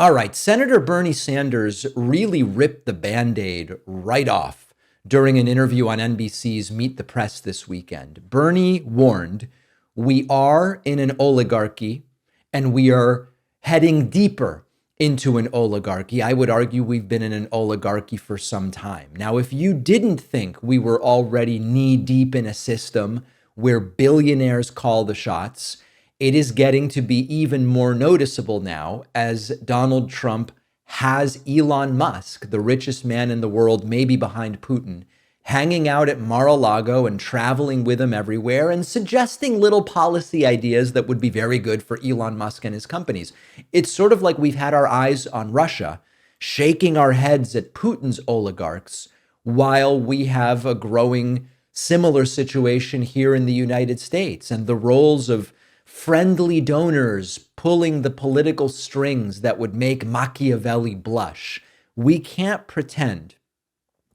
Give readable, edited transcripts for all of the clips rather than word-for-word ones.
All right, Senator Bernie Sanders really ripped the Band-Aid right off during an interview on NBC's Meet the Press this weekend. Bernie warned, we are in an oligarchy and we are heading deeper into an oligarchy. I would argue we've been in an oligarchy for some time. Now, if you didn't think we were already knee deep in a system where billionaires call the shots, it is getting to be even more noticeable now as Donald Trump has Elon Musk, the richest man in the world, maybe behind Putin, hanging out at Mar-a-Lago and traveling with him everywhere and suggesting little policy ideas that would be very good for Elon Musk and his companies. It's sort of like we've had our eyes on Russia, shaking our heads at Putin's oligarchs, while we have a growing similar situation here in the United States, and the roles of friendly donors pulling the political strings that would make Machiavelli blush. We can't pretend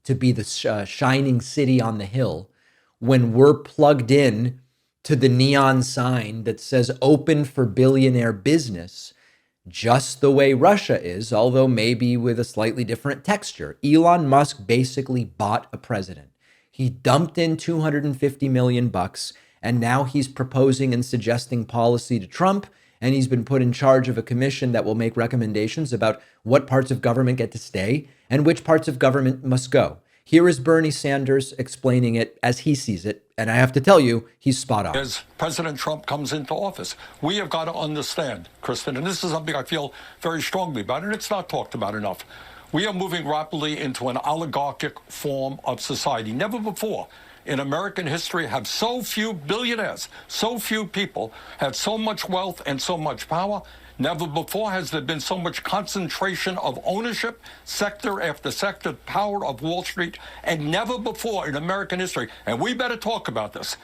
to be the shining city on the hill when we're plugged in to the neon sign that says open for billionaire business, just the way Russia is, although maybe with a slightly different texture. Elon Musk basically bought a president. He dumped in $250 million bucks, and now he's proposing and suggesting policy to Trump, and he's been put in charge of a commission that will make recommendations about what parts of government get to stay and which parts of government must go. Here is Bernie Sanders explaining it as he sees it, and I have to tell you, he's spot on. As President Trump comes into office, we have got to understand, Kristen, and this is something I feel very strongly about, and it's not talked about enough. We are moving rapidly into an oligarchic form of society. Never before in American history have so few billionaires, so few people had so much wealth and so much power. Never before has there been so much concentration of ownership, sector after sector, power of Wall Street, and never before in American history, and we better talk about this,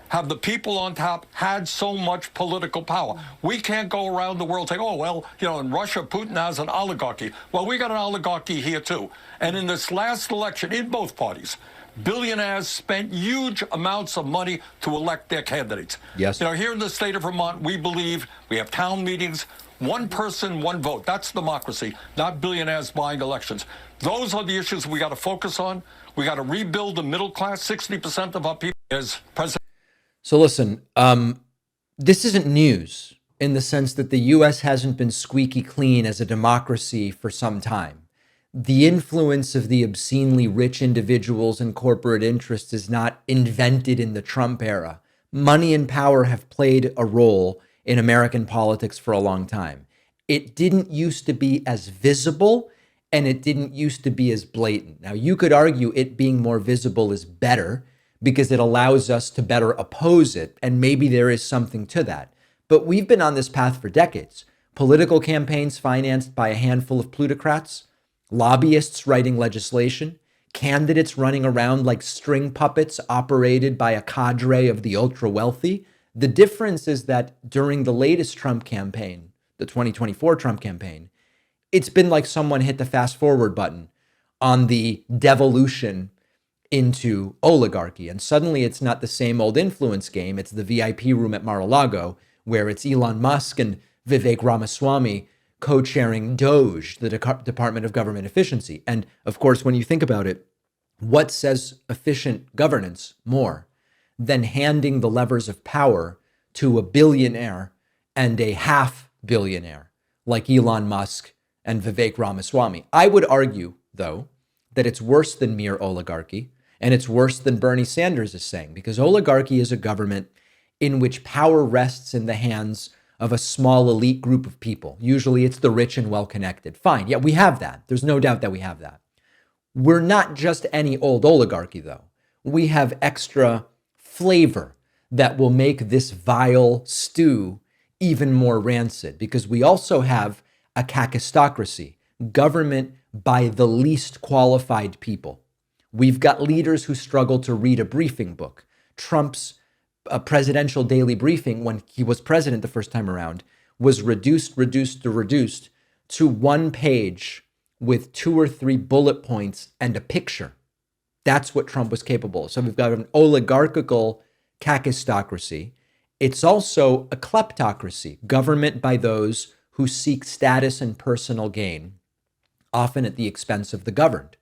have the people on top had so much political power. We can't go around the world saying, oh, well, in Russia, Putin has an oligarchy. Well, we got an oligarchy here, too. And in this last election, in both parties, billionaires spent huge amounts of money to elect their candidates. Yes. Here in the state of Vermont, we believe we have town meetings, one person, one vote. That's democracy, not billionaires buying elections. Those are the issues we got to focus on. We got to rebuild the middle class. 60% of our people is president. So listen, this isn't news in the sense that the U.S. hasn't been squeaky clean as a democracy for some time. The influence of the obscenely rich individuals and corporate interests is not invented in the Trump era. Money and power have played a role in American politics for a long time. It didn't used to be as visible, and it didn't used to be as blatant. Now, you could argue it being more visible is better because it allows us to better oppose it, and maybe there is something to that. But we've been on this path for decades. Political campaigns financed by a handful of plutocrats, lobbyists writing legislation, candidates running around like string puppets operated by a cadre of the ultra-wealthy. The difference is that during the latest Trump campaign, the 2024 Trump campaign, it's been like someone hit the fast forward button on the devolution into oligarchy. And suddenly it's not the same old influence game. It's the VIP room at Mar-a-Lago, where it's Elon Musk and Vivek Ramaswamy co-chairing DOGE, the Department of Government Efficiency. And of course, when you think about it, what says efficient governance more than handing the levers of power to a billionaire and a half billionaire like Elon Musk and Vivek Ramaswamy? I would argue, though, that it's worse than mere oligarchy, and it's worse than Bernie Sanders is saying, because oligarchy is a government in which power rests in the hands of a small elite group of people. Usually it's the rich and well-connected. Fine, yeah, we have that. There's no doubt that we have that. We're not just any old oligarchy, though. We have extra flavor that will make this vile stew even more rancid, because we also have a kakistocracy, government by the least qualified people. We've got leaders who struggle to read a briefing book. Trump's presidential daily briefing, when he was president the first time around, was reduced to one page with 2 or 3 bullet points and a picture. That's what Trump was capable of. So we've got an oligarchical kakistocracy. It's also a kleptocracy, government by those who seek status and personal gain, often at the expense of the governed.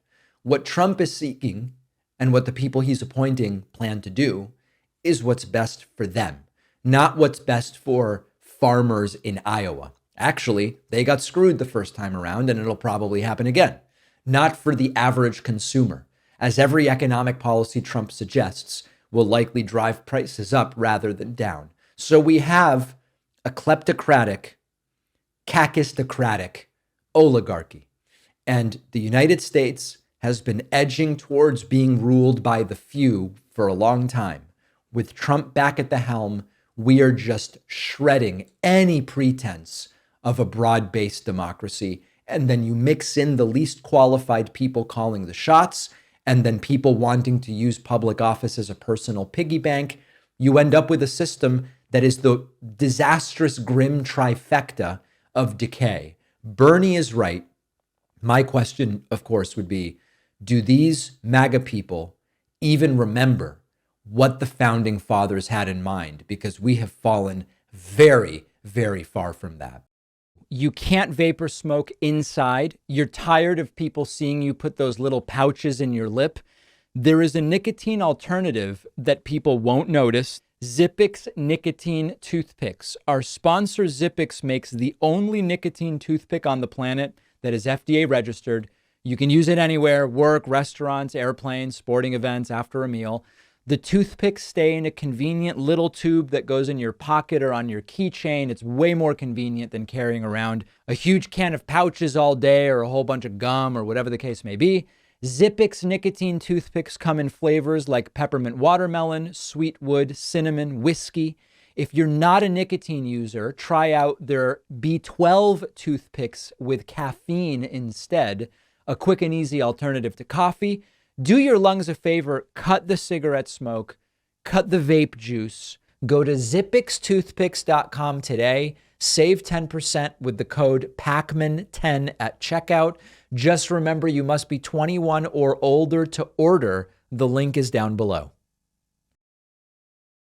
What Trump is seeking and what the people he's appointing plan to do is what's best for them, not what's best for farmers in Iowa. Actually, they got screwed the first time around, and it'll probably happen again. Not for the average consumer, as every economic policy Trump suggests will likely drive prices up rather than down. So we have a kleptocratic, kakistocratic oligarchy. And the United States has been edging towards being ruled by the few for a long time. With Trump back at the helm, we are just shredding any pretense of a broad-based democracy. And then you mix in the least qualified people calling the shots, and then people wanting to use public office as a personal piggy bank. You end up with a system that is the disastrous, grim trifecta of decay. Bernie is right. My question, of course, would be, do these MAGA people even remember what the founding fathers had in mind? Because we have fallen very, very far from that. You can't vapor smoke inside. You're tired of people seeing you put those little pouches in your lip. There is a nicotine alternative that people won't notice. Zippix nicotine toothpicks. Our sponsor Zippix makes the only nicotine toothpick on the planet that is FDA registered. You can use it anywhere: work, restaurants, airplanes, sporting events, after a meal. The toothpicks stay in a convenient little tube that goes in your pocket or on your keychain. It's way more convenient than carrying around a huge can of pouches all day or a whole bunch of gum or whatever the case may be. Zippix nicotine toothpicks come in flavors like peppermint watermelon, sweet wood, cinnamon, whiskey. If you're not a nicotine user, try out their B12 toothpicks with caffeine instead, a quick and easy alternative to coffee. Do your lungs a favor, cut the cigarette smoke, cut the vape juice. Go to zippixtoothpicks.com today. Save 10% with the code PACMAN10 at checkout. Just remember, you must be 21 or older to order. The link is down below.